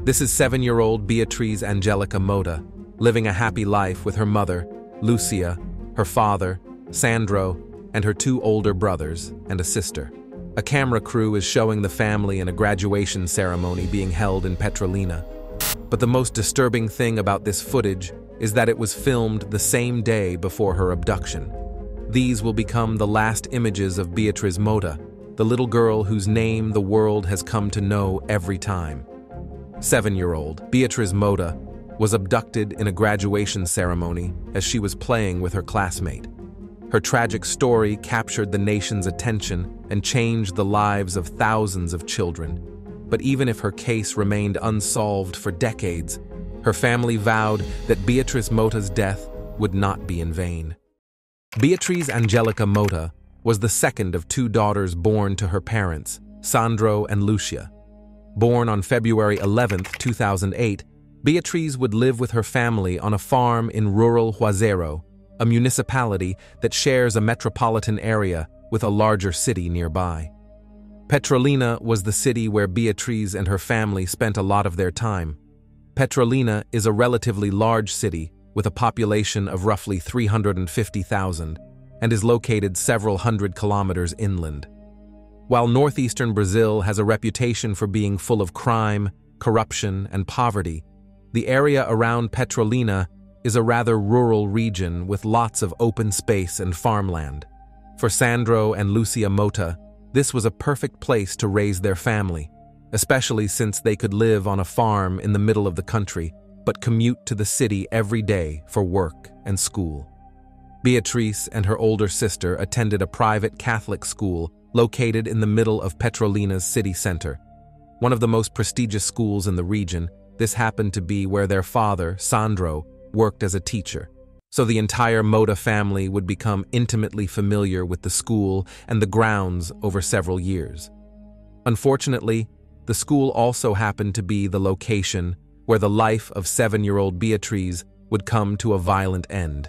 This is 7-year-old Beatriz Angélica Mota, living a happy life with her mother, Lúcia, her father, Sandro, and her 2 older brothers and a sister. A camera crew is showing the family in a graduation ceremony being held in Petrolina. But the most disturbing thing about this footage is that it was filmed the same day before her abduction. These will become the last images of Beatriz Mota, the little girl whose name the world has come to know every time. 7-year-old Beatriz Mota was abducted in a graduation ceremony as she was playing with her classmate. Her tragic story captured the nation's attention and changed the lives of thousands of children. But even if her case remained unsolved for decades, her family vowed that Beatriz Mota's death would not be in vain. Beatriz Angélica Mota was the second of 2 daughters born to her parents, Sandro and Lúcia. Born on February 11, 2008, Beatriz would live with her family on a farm in rural Juazeiro, a municipality that shares a metropolitan area with a larger city nearby. Petrolina was the city where Beatriz and her family spent a lot of their time. Petrolina is a relatively large city with a population of roughly 350,000 and is located several hundred kilometers inland. While northeastern Brazil has a reputation for being full of crime, corruption, and poverty, the area around Petrolina is a rather rural region with lots of open space and farmland. For Sandro and Lúcia Mota, this was a perfect place to raise their family, especially since they could live on a farm in the middle of the country, but commute to the city every day for work and school. Beatriz and her older sister attended a private Catholic school located in the middle of Petrolina's city center. One of the most prestigious schools in the region, this happened to be where their father, Sandro, worked as a teacher. So the entire Mota family would become intimately familiar with the school and the grounds over several years. Unfortunately, the school also happened to be the location where the life of 7-year-old Beatriz would come to a violent end,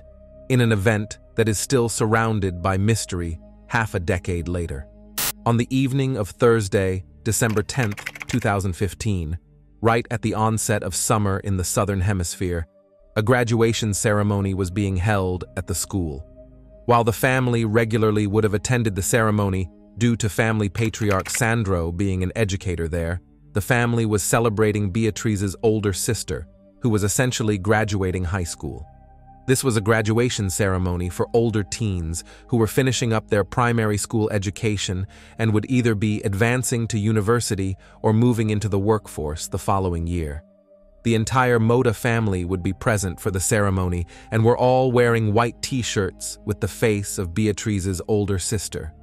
in an event that is still surrounded by mystery half a decade later. On the evening of Thursday, December 10, 2015, right at the onset of summer in the Southern Hemisphere, a graduation ceremony was being held at the school. While the family regularly would have attended the ceremony due to family patriarch Sandro being an educator there, the family was celebrating Beatriz's older sister, who was essentially graduating high school. This was a graduation ceremony for older teens who were finishing up their primary school education and would either be advancing to university or moving into the workforce the following year. The entire Mota family would be present for the ceremony and were all wearing white t-shirts with the face of Beatriz's older sister.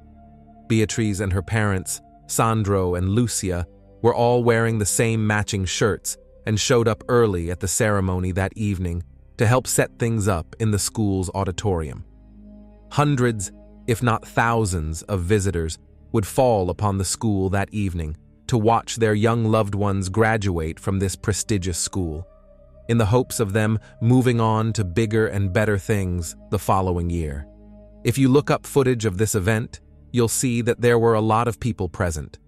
Beatriz and her parents, Sandro and Lúcia, were all wearing the same matching shirts and showed up early at the ceremony that evening to help set things up in the school's auditorium. Hundreds, if not thousands, of visitors would fall upon the school that evening to watch their young loved ones graduate from this prestigious school, in the hopes of them moving on to bigger and better things the following year. If you look up footage of this event, you'll see that there were a lot of people present.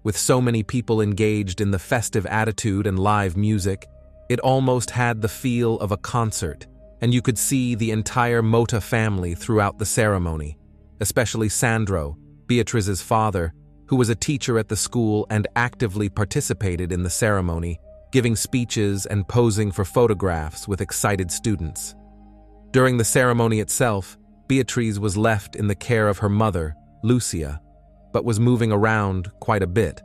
With so many people engaged in the festive attitude and live music, it almost had the feel of a concert, and you could see the entire Mota family throughout the ceremony, especially Sandro, Beatriz's father, who was a teacher at the school and actively participated in the ceremony, giving speeches and posing for photographs with excited students. During the ceremony itself, Beatriz was left in the care of her mother, Lúcia, but was moving around quite a bit.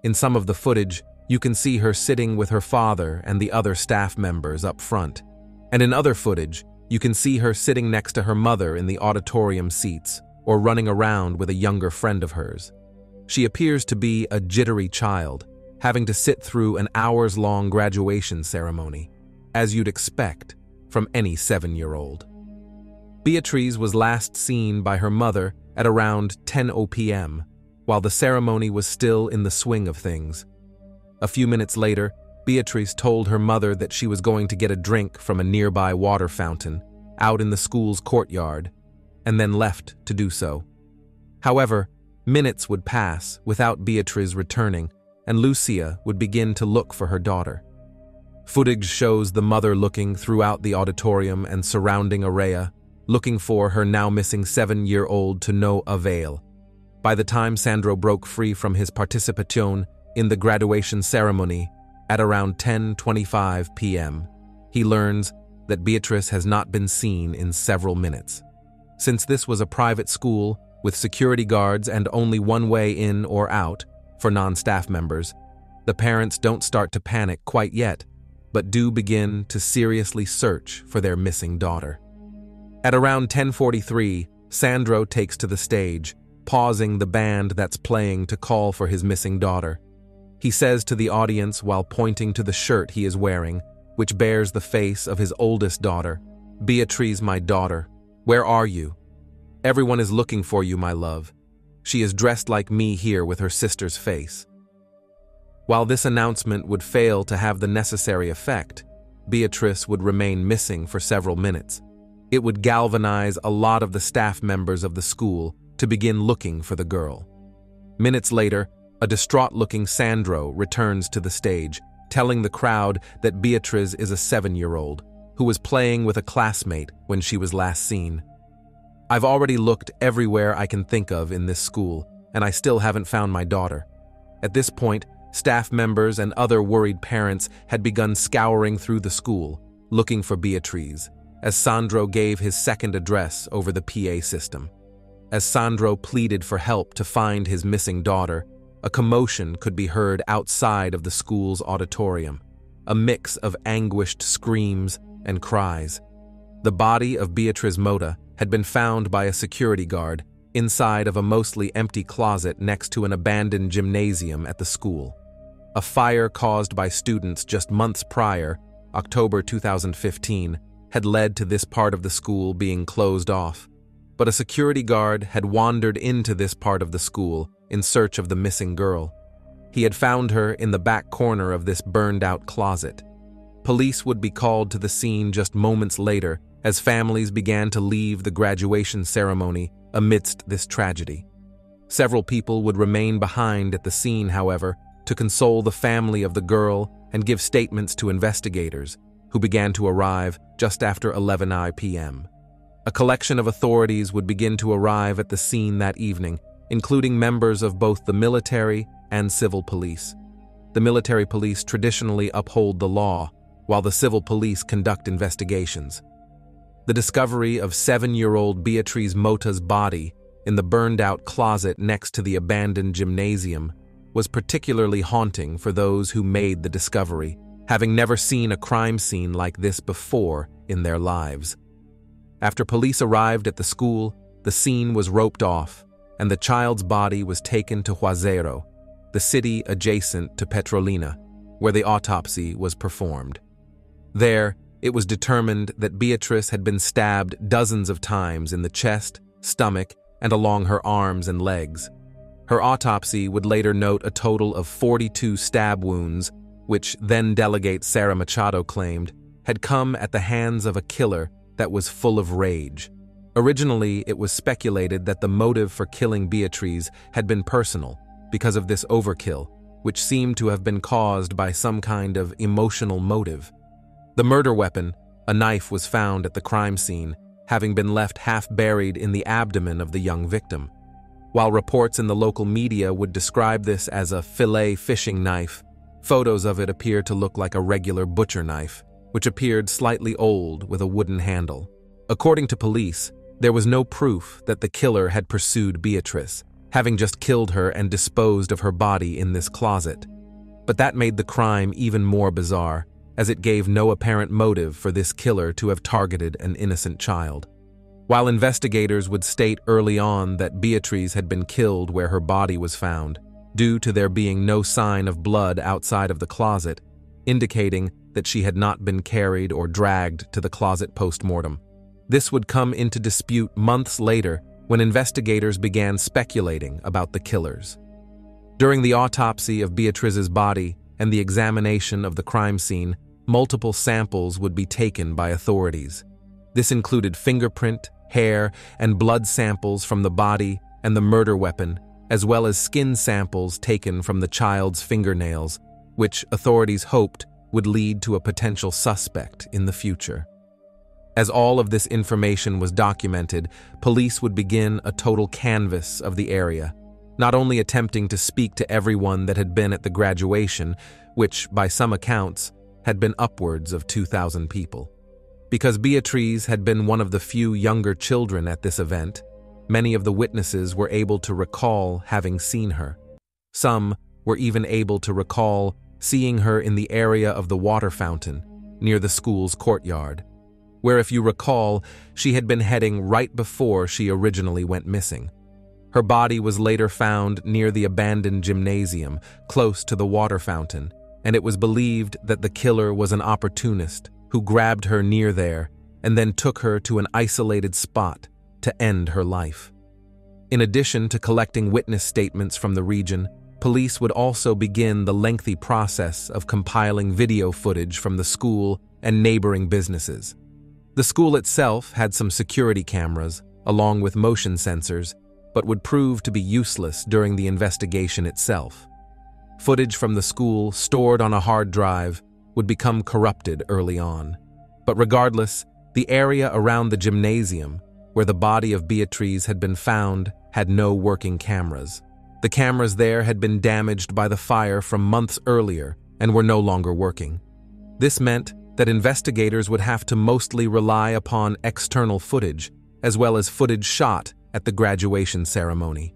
In some of the footage, you can see her sitting with her father and the other staff members up front, and in other footage, you can see her sitting next to her mother in the auditorium seats or running around with a younger friend of hers. She appears to be a jittery child, having to sit through an hours-long graduation ceremony, as you'd expect from any 7-year-old. Beatriz was last seen by her mother at around 10 p.m., while the ceremony was still in the swing of things. A few minutes later, Beatriz told her mother that she was going to get a drink from a nearby water fountain out in the school's courtyard, and then left to do so. However, minutes would pass without Beatriz returning, and Lúcia would begin to look for her daughter. Footage shows the mother looking throughout the auditorium and surrounding area, looking for her now missing 7-year-old to no avail. By the time Sandro broke free from his participation in the graduation ceremony at around 10:25 p.m., he learns that Beatriz has not been seen in several minutes. Since this was a private school with security guards and only one way in or out for non-staff members, the parents don't start to panic quite yet, but do begin to seriously search for their missing daughter. At around 10:43, Sandro takes to the stage, pausing the band that's playing to call for his missing daughter. He says to the audience while pointing to the shirt he is wearing, which bears the face of his oldest daughter, "Beatriz, my daughter, where are you? Everyone is looking for you, my love. She is dressed like me here with her sister's face." While this announcement would fail to have the necessary effect, Beatriz would remain missing for several minutes. It would galvanize a lot of the staff members of the school to begin looking for the girl. Minutes later, a distraught-looking Sandro returns to the stage, telling the crowd that Beatriz is a 7-year-old who was playing with a classmate when she was last seen. "I've already looked everywhere I can think of in this school, and I still haven't found my daughter." At this point, staff members and other worried parents had begun scouring through the school, looking for Beatriz, as Sandro gave his second address over the PA system. As Sandro pleaded for help to find his missing daughter, a commotion could be heard outside of the school's auditorium, a mix of anguished screams and cries. The body of Beatriz Mota had been found by a security guard inside of a mostly empty closet next to an abandoned gymnasium at the school. A fire caused by students just months prior, October 2015, had led to this part of the school being closed off. But a security guard had wandered into this part of the school in search of the missing girl. He had found her in the back corner of this burned-out closet. Police would be called to the scene just moments later as families began to leave the graduation ceremony amidst this tragedy. Several people would remain behind at the scene, however, to console the family of the girl and give statements to investigators, who began to arrive just after 11 p.m. A collection of authorities would begin to arrive at the scene that evening, including members of both the military and civil police. The military police traditionally uphold the law, while the civil police conduct investigations. The discovery of 7-year-old Beatriz Mota's body in the burned-out closet next to the abandoned gymnasium was particularly haunting for those who made the discovery, having never seen a crime scene like this before in their lives. After police arrived at the school, the scene was roped off, and the child's body was taken to Juazeiro, the city adjacent to Petrolina, where the autopsy was performed. There, it was determined that Beatriz had been stabbed dozens of times in the chest, stomach, and along her arms and legs. Her autopsy would later note a total of 42 stab wounds, which then Delegate Sarah Machado claimed had come at the hands of a killer that was full of rage. Originally, it was speculated that the motive for killing Beatriz had been personal because of this overkill, which seemed to have been caused by some kind of emotional motive. The murder weapon, a knife, was found at the crime scene, having been left half buried in the abdomen of the young victim. While reports in the local media would describe this as a fillet fishing knife, photos of it appear to look like a regular butcher knife, which appeared slightly old with a wooden handle. According to police, there was no proof that the killer had pursued Beatriz, having just killed her and disposed of her body in this closet. But that made the crime even more bizarre, as it gave no apparent motive for this killer to have targeted an innocent child. While investigators would state early on that Beatriz had been killed where her body was found, due to there being no sign of blood outside of the closet, indicating that she had not been carried or dragged to the closet post-mortem. This would come into dispute months later when investigators began speculating about the killers. During the autopsy of Beatriz's body and the examination of the crime scene, multiple samples would be taken by authorities. This included fingerprint, hair, and blood samples from the body and the murder weapon, as well as skin samples taken from the child's fingernails, which authorities hoped would lead to a potential suspect in the future. As all of this information was documented, police would begin a total canvass of the area, not only attempting to speak to everyone that had been at the graduation, which, by some accounts, had been upwards of 2,000 people. Because Beatriz had been one of the few younger children at this event, many of the witnesses were able to recall having seen her. Some were even able to recall seeing her in the area of the water fountain, near the school's courtyard, where, if you recall, she had been heading right before she originally went missing. Her body was later found near the abandoned gymnasium, close to the water fountain, and it was believed that the killer was an opportunist who grabbed her near there and then took her to an isolated spot to end her life. In addition to collecting witness statements from the region, police would also begin the lengthy process of compiling video footage from the school and neighboring businesses. The school itself had some security cameras, along with motion sensors, but would prove to be useless during the investigation itself. Footage from the school, stored on a hard drive, would become corrupted early on. But regardless, the area around the gymnasium, where the body of Beatriz had been found, had no working cameras. The cameras there had been damaged by the fire from months earlier and were no longer working. This meant that investigators would have to mostly rely upon external footage, as well as footage shot at the graduation ceremony.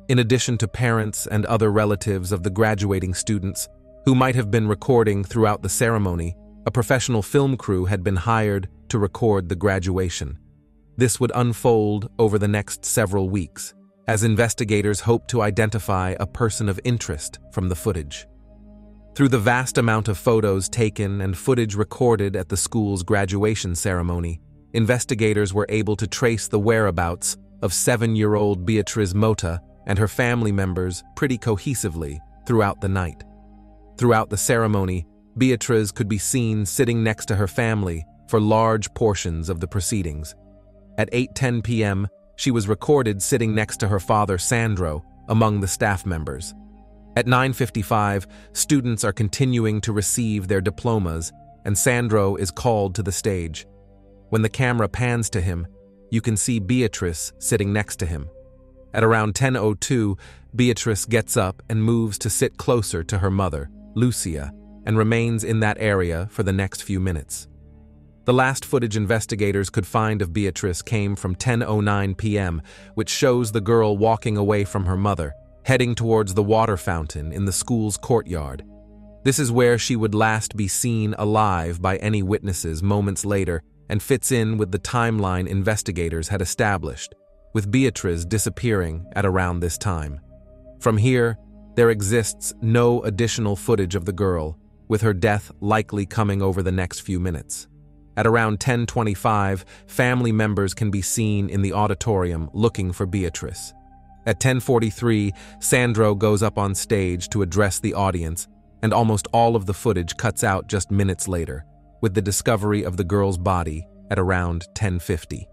In addition to parents and other relatives of the graduating students, who might have been recording throughout the ceremony, a professional film crew had been hired to record the graduation. This would unfold over the next several weeks, as investigators hoped to identify a person of interest from the footage. Through the vast amount of photos taken and footage recorded at the school's graduation ceremony, investigators were able to trace the whereabouts of 7-year-old Beatriz Mota and her family members pretty cohesively throughout the night. Throughout the ceremony, Beatriz could be seen sitting next to her family for large portions of the proceedings. At 8:10 p.m., she was recorded sitting next to her father, Sandro, among the staff members. At 9:55, students are continuing to receive their diplomas, and Sandro is called to the stage. When the camera pans to him, you can see Beatriz sitting next to him. At around 10:02, Beatriz gets up and moves to sit closer to her mother, Lúcia, and remains in that area for the next few minutes. The last footage investigators could find of Beatriz came from 10:09 p.m., which shows the girl walking away from her mother, heading towards the water fountain in the school's courtyard. This is where she would last be seen alive by any witnesses moments later and fits in with the timeline investigators had established, with Beatriz disappearing at around this time. From here, there exists no additional footage of the girl, with her death likely coming over the next few minutes. At around 10:25, family members can be seen in the auditorium looking for Beatriz. At 10:43, Sandro goes up on stage to address the audience, and almost all of the footage cuts out just minutes later, with the discovery of the girl's body at around 10:50.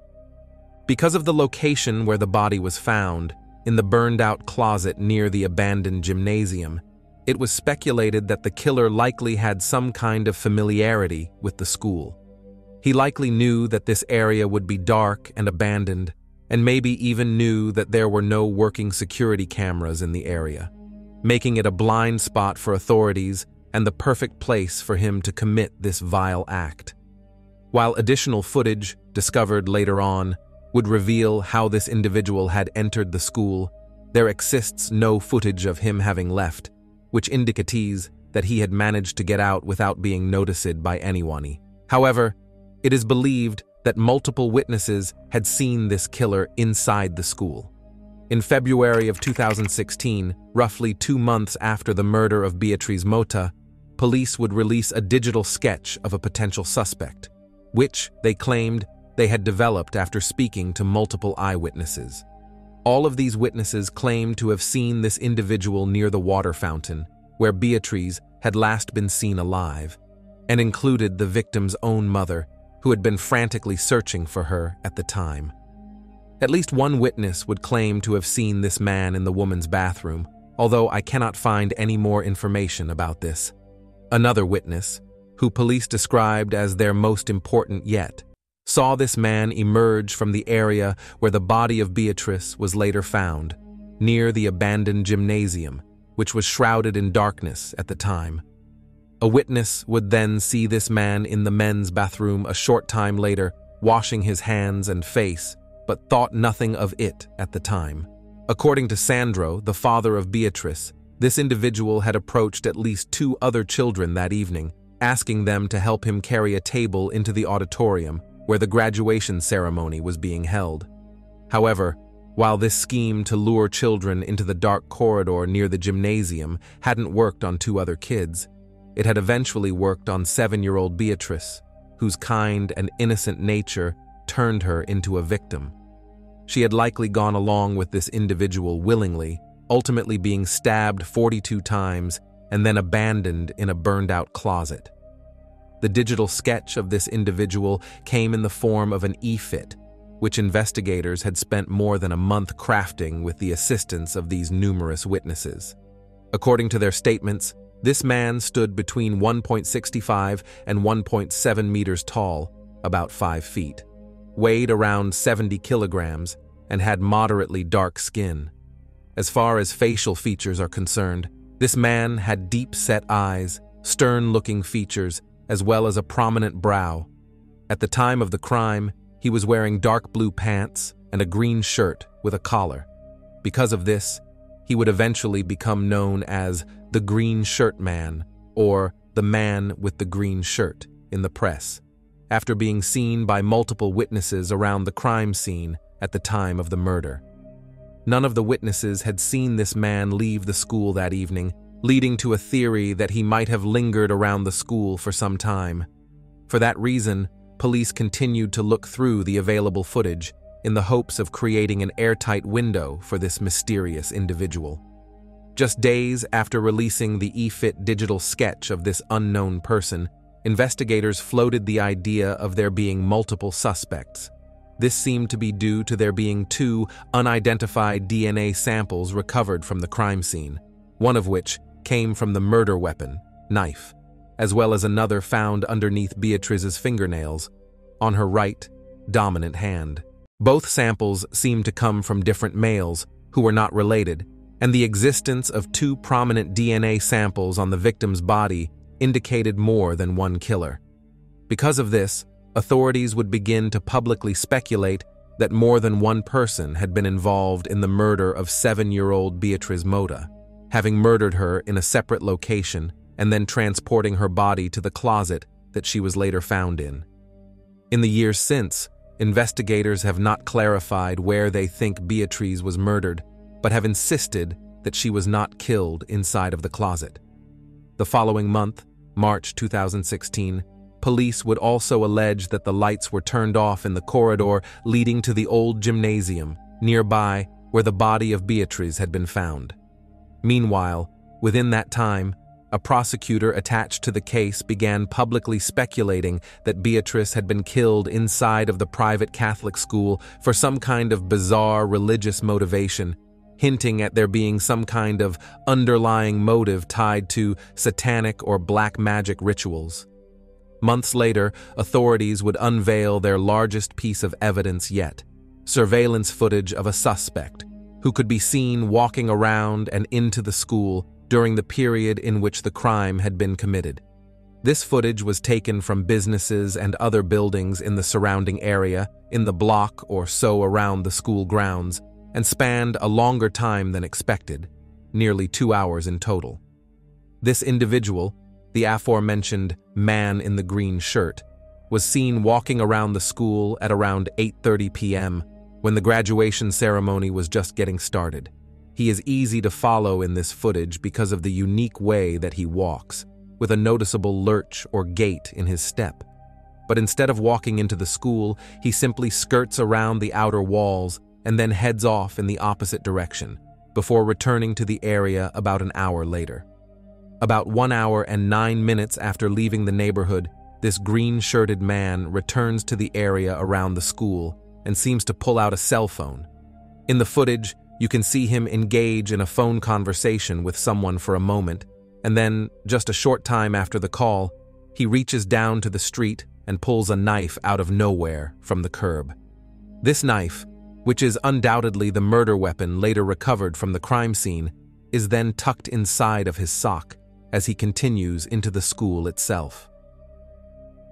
Because of the location where the body was found, in the burned-out closet near the abandoned gymnasium, it was speculated that the killer likely had some kind of familiarity with the school. He likely knew that this area would be dark and abandoned, and maybe even knew that there were no working security cameras in the area, making it a blind spot for authorities and the perfect place for him to commit this vile act. While additional footage, discovered later on, would reveal how this individual had entered the school, there exists no footage of him having left, which indicates that he had managed to get out without being noticed by anyone. However, it is believed that multiple witnesses had seen this killer inside the school. In February of 2016, roughly 2 months after the murder of Beatriz Mota, police would release a digital sketch of a potential suspect, which, they claimed, they had developed after speaking to multiple eyewitnesses. All of these witnesses claimed to have seen this individual near the water fountain, where Beatriz had last been seen alive, and included the victim's own mother, who had been frantically searching for her at the time. At least one witness would claim to have seen this man in the woman's bathroom, although I cannot find any more information about this. Another witness, who police described as their most important yet, saw this man emerge from the area where the body of Beatriz was later found, near the abandoned gymnasium, which was shrouded in darkness at the time. A witness would then see this man in the men's bathroom a short time later, washing his hands and face, but thought nothing of it at the time. According to Sandro, the father of Beatriz, this individual had approached at least 2 other children that evening, asking them to help him carry a table into the auditorium where the graduation ceremony was being held. However, while this scheme to lure children into the dark corridor near the gymnasium hadn't worked on 2 other kids, it had eventually worked on 7-year-old Beatriz, whose kind and innocent nature turned her into a victim. She had likely gone along with this individual willingly, ultimately being stabbed 42 times and then abandoned in a burned-out closet. The digital sketch of this individual came in the form of an e-fit, which investigators had spent more than a month crafting with the assistance of these numerous witnesses. According to their statements, this man stood between 1.65 and 1.7 meters tall, about 5 feet, weighed around 70 kilograms, and had moderately dark skin. As far as facial features are concerned, this man had deep-set eyes, stern-looking features, as well as a prominent brow. At the time of the crime, he was wearing dark blue pants and a green shirt with a collar. Because of this, he would eventually become known as the Green Shirt Man or the Man with the Green Shirt in the press, after being seen by multiple witnesses around the crime scene at the time of the murder. None of the witnesses had seen this man leave the school that evening, leading to a theory that he might have lingered around the school for some time. For that reason, police continued to look through the available footage in the hopes of creating an airtight window for this mysterious individual. Just days after releasing the e-fit digital sketch of this unknown person, investigators floated the idea of there being multiple suspects. This seemed to be due to there being 2 unidentified DNA samples recovered from the crime scene, one of which came from the murder weapon, knife, as well as another found underneath Beatriz's fingernails, on her right, dominant hand. Both samples seemed to come from different males who were not related, and the existence of 2 prominent DNA samples on the victim's body indicated more than one killer. Because of this, authorities would begin to publicly speculate that more than one person had been involved in the murder of 7-year-old Beatriz Mota, having murdered her in a separate location and then transporting her body to the closet that she was later found in. In the years since, investigators have not clarified where they think Beatriz was murdered, but have insisted that she was not killed inside of the closet. The following month, March 2016, police would also allege that the lights were turned off in the corridor leading to the old gymnasium nearby where the body of Beatriz had been found. Meanwhile, within that time, a prosecutor attached to the case began publicly speculating that Beatriz had been killed inside of the private Catholic school for some kind of bizarre religious motivation, hinting at there being some kind of underlying motive tied to satanic or black magic rituals. Months later, authorities would unveil their largest piece of evidence yet: surveillance footage of a suspect who could be seen walking around and into the school during the period in which the crime had been committed. This footage was taken from businesses and other buildings in the surrounding area, in the block or so around the school grounds, and spanned a longer time than expected, nearly 2 hours in total. This individual, the aforementioned man in the green shirt, was seen walking around the school at around 8:30 p.m. when the graduation ceremony was just getting started. He is easy to follow in this footage because of the unique way that he walks, with a noticeable lurch or gait in his step. But instead of walking into the school, he simply skirts around the outer walls and then heads off in the opposite direction, before returning to the area about an hour later. About 1 hour and 9 minutes after leaving the neighborhood, this green-shirted man returns to the area around the school and seems to pull out a cell phone. In the footage, you can see him engage in a phone conversation with someone for a moment, and then, just a short time after the call, he reaches down to the street and pulls a knife out of nowhere from the curb. This knife, which is undoubtedly the murder weapon later recovered from the crime scene, is then tucked inside of his sock as he continues into the school itself.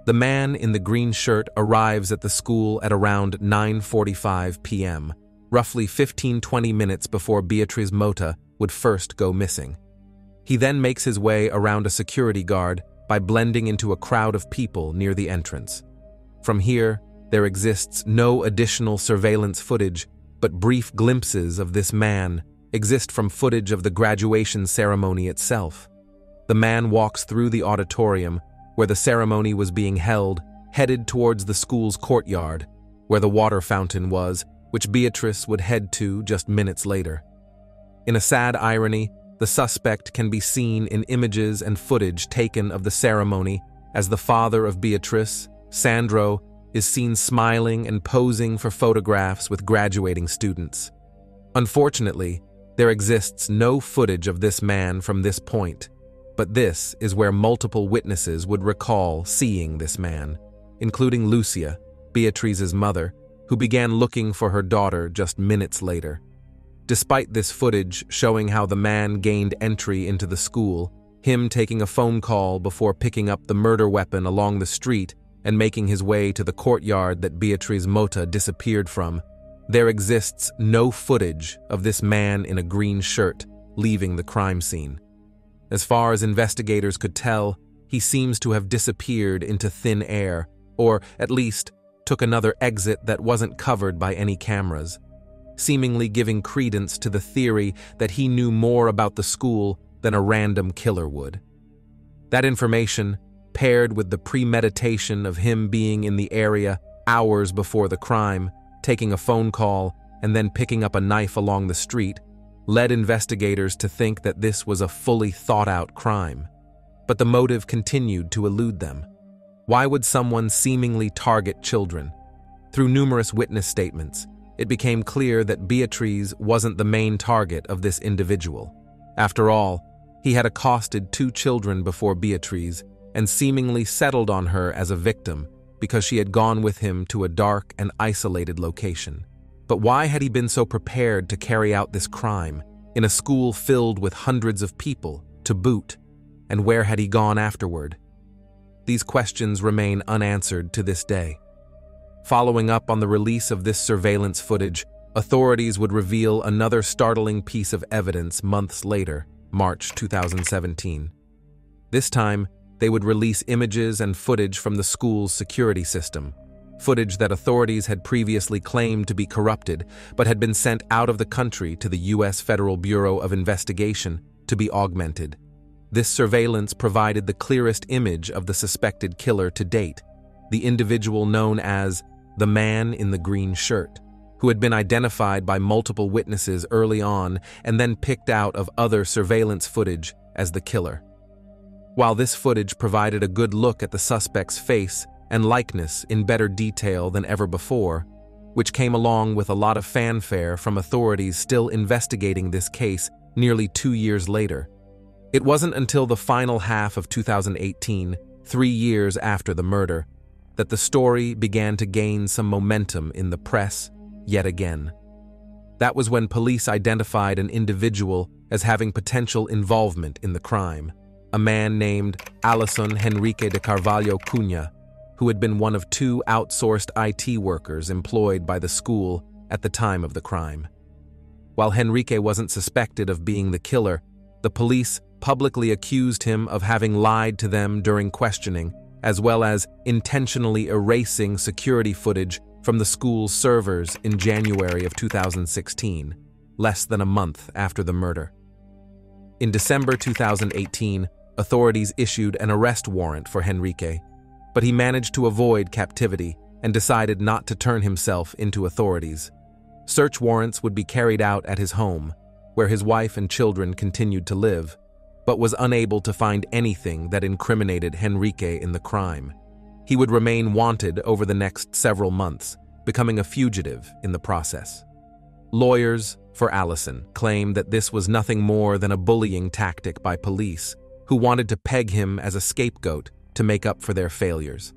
The man in the green shirt arrives at the school at around 9:45 p.m., roughly 15-20 minutes before Beatriz Mota would first go missing. He then makes his way around a security guard by blending into a crowd of people near the entrance. From here, there exists no additional surveillance footage, but brief glimpses of this man exist from footage of the graduation ceremony itself. The man walks through the auditorium where the ceremony was being held, headed towards the school's courtyard, where the water fountain was, which Beatrice would head to just minutes later. In a sad irony, the suspect can be seen in images and footage taken of the ceremony as the father of Beatrice, Sandro, is seen smiling and posing for photographs with graduating students. Unfortunately, there exists no footage of this man from this point, but this is where multiple witnesses would recall seeing this man, including Lúcia, Beatriz's mother, who began looking for her daughter just minutes later. Despite this footage showing how the man gained entry into the school, him taking a phone call before picking up the murder weapon along the street and making his way to the courtyard that Beatriz Mota disappeared from, there exists no footage of this man in a green shirt leaving the crime scene. As far as investigators could tell, he seems to have disappeared into thin air, or at least took another exit that wasn't covered by any cameras, seemingly giving credence to the theory that he knew more about the school than a random killer would. That information, paired with the premeditation of him being in the area hours before the crime, taking a phone call, and then picking up a knife along the street, led investigators to think that this was a fully thought-out crime. But the motive continued to elude them. Why would someone seemingly target children? Through numerous witness statements, it became clear that Beatriz wasn't the main target of this individual. After all, he had accosted 2 children before Beatriz and seemingly settled on her as a victim because she had gone with him to a dark and isolated location. But why had he been so prepared to carry out this crime in a school filled with hundreds of people to boot? And where had he gone afterward? These questions remain unanswered to this day. Following up on the release of this surveillance footage, authorities would reveal another startling piece of evidence months later, March 2017. This time, they would release images and footage from the school's security system, footage that authorities had previously claimed to be corrupted but had been sent out of the country to the U.S. Federal Bureau of Investigation to be augmented. This surveillance provided the clearest image of the suspected killer to date, the individual known as the man in the green shirt, who had been identified by multiple witnesses early on and then picked out of other surveillance footage as the killer. While this footage provided a good look at the suspect's face and likeness in better detail than ever before, which came along with a lot of fanfare from authorities still investigating this case nearly 2 years later. It wasn't until the final half of 2018, 3 years after the murder, that the story began to gain some momentum in the press yet again. That was when police identified an individual as having potential involvement in the crime, a man named Alisson Henrique de Carvalho Cunha, who had been one of 2 outsourced IT workers employed by the school at the time of the crime. While Henrique wasn't suspected of being the killer, the police publicly accused him of having lied to them during questioning, as well as intentionally erasing security footage from the school's servers in January of 2016, less than a month after the murder. In December 2018, authorities issued an arrest warrant for Henrique, but he managed to avoid captivity and decided not to turn himself into authorities. Search warrants would be carried out at his home, where his wife and children continued to live, but was unable to find anything that incriminated Henrique in the crime. He would remain wanted over the next several months, becoming a fugitive in the process. Lawyers for Alisson claim that this was nothing more than a bullying tactic by police, who wanted to peg him as a scapegoat to make up for their failures.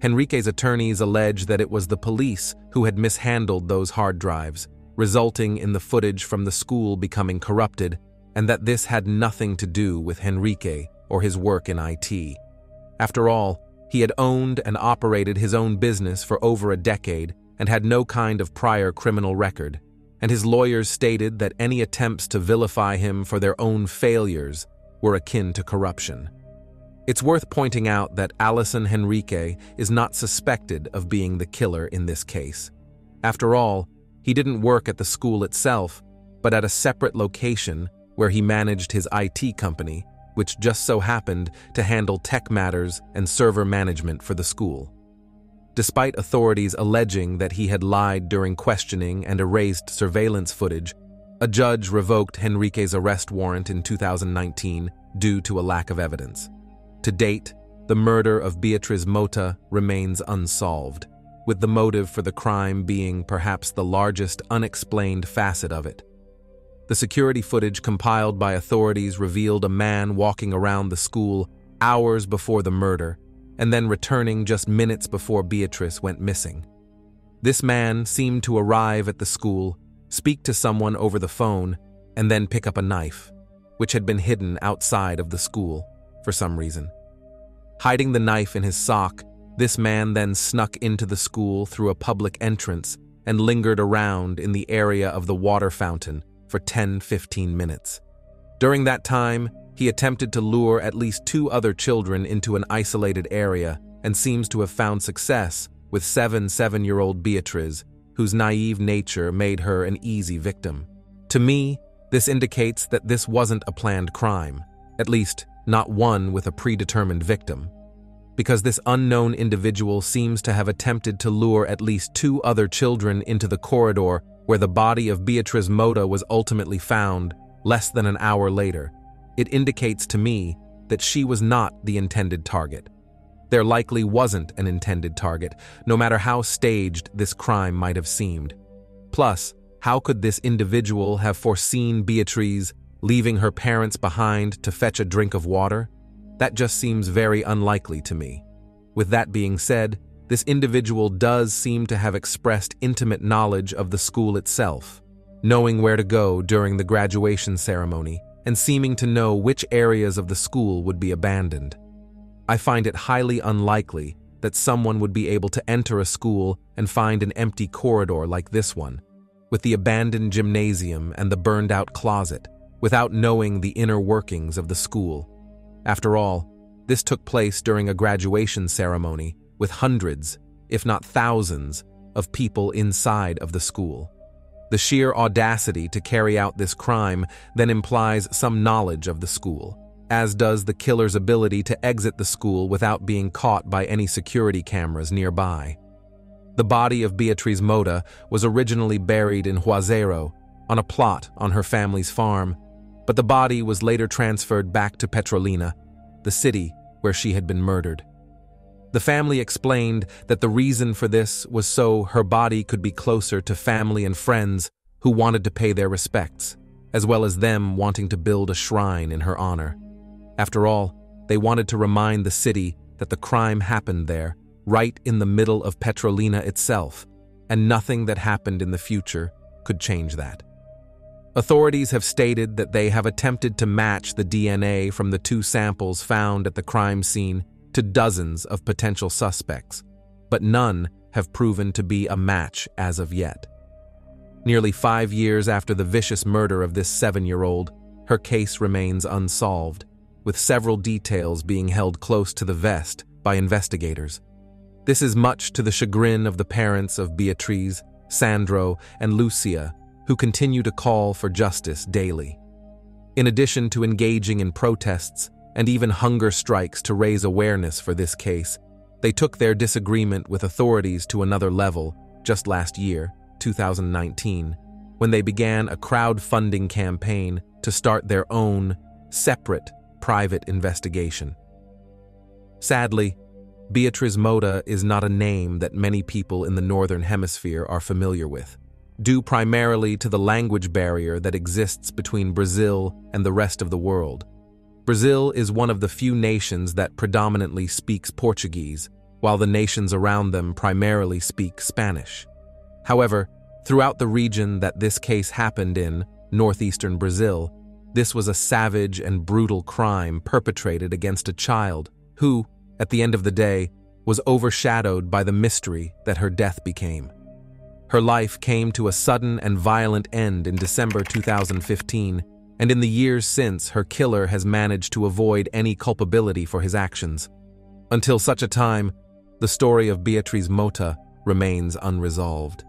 Henrique's attorneys allege that it was the police who had mishandled those hard drives, resulting in the footage from the school becoming corrupted, and that this had nothing to do with Henrique or his work in IT. After all, he had owned and operated his own business for over a decade and had no kind of prior criminal record, and his lawyers stated that any attempts to vilify him for their own failures were akin to corruption. It's worth pointing out that Alison Henrique is not suspected of being the killer in this case. After all, he didn't work at the school itself, but at a separate location where he managed his IT company, which just so happened to handle tech matters and server management for the school. Despite authorities alleging that he had lied during questioning and erased surveillance footage, a judge revoked Henrique's arrest warrant in 2019 due to a lack of evidence. To date, the murder of Beatriz Mota remains unsolved, with the motive for the crime being perhaps the largest unexplained facet of it. The security footage compiled by authorities revealed a man walking around the school hours before the murder and then returning just minutes before Beatriz went missing. This man seemed to arrive at the school, speak to someone over the phone, and then pick up a knife, which had been hidden outside of the school for some reason. Hiding the knife in his sock, this man then snuck into the school through a public entrance and lingered around in the area of the water fountain for 10-15 minutes. During that time, he attempted to lure at least 2 other children into an isolated area and seems to have found success with 7-year-old Beatriz, whose naive nature made her an easy victim. To me, this indicates that this wasn't a planned crime, at least not one with a predetermined victim, because this unknown individual seems to have attempted to lure at least 2 other children into the corridor where the body of Beatriz Mota was ultimately found less than an hour later. It indicates to me that she was not the intended target. There likely wasn't an intended target, no matter how staged this crime might have seemed. Plus, how could this individual have foreseen Beatriz leaving her parents behind to fetch a drink of water? That just seems very unlikely to me. With that being said, this individual does seem to have expressed intimate knowledge of the school itself, knowing where to go during the graduation ceremony and seeming to know which areas of the school would be abandoned. I find it highly unlikely that someone would be able to enter a school and find an empty corridor like this one, with the abandoned gymnasium and the burned-out closet, without knowing the inner workings of the school. After all, this took place during a graduation ceremony with hundreds, if not thousands, of people inside of the school. The sheer audacity to carry out this crime then implies some knowledge of the school, as does the killer's ability to exit the school without being caught by any security cameras nearby. The body of Beatriz Mota was originally buried in Juazeiro, on a plot on her family's farm, but the body was later transferred back to Petrolina, the city where she had been murdered. The family explained that the reason for this was so her body could be closer to family and friends who wanted to pay their respects, as well as them wanting to build a shrine in her honor. After all, they wanted to remind the city that the crime happened there, right in the middle of Petrolina itself, and nothing that happened in the future could change that. Authorities have stated that they have attempted to match the DNA from the 2 samples found at the crime scene to dozens of potential suspects, but none have proven to be a match as of yet. Nearly 5 years after the vicious murder of this 7-year-old, her case remains unsolved, with several details being held close to the vest by investigators. This is much to the chagrin of the parents of Beatriz, Sandro, and Lúcia, who continue to call for justice daily. In addition to engaging in protests and even hunger strikes to raise awareness for this case, they took their disagreement with authorities to another level just last year, 2019, when they began a crowdfunding campaign to start their own, separate, private investigation. Sadly, Beatriz Mota is not a name that many people in the Northern Hemisphere are familiar with, due primarily to the language barrier that exists between Brazil and the rest of the world. Brazil is one of the few nations that predominantly speaks Portuguese, while the nations around them primarily speak Spanish. However, throughout the region that this case happened in, northeastern Brazil, this was a savage and brutal crime perpetrated against a child who, at the end of the day, was overshadowed by the mystery that her death became. Her life came to a sudden and violent end in December 2015, and in the years since, her killer has managed to avoid any culpability for his actions. Until such a time, the story of Beatriz Mota remains unresolved.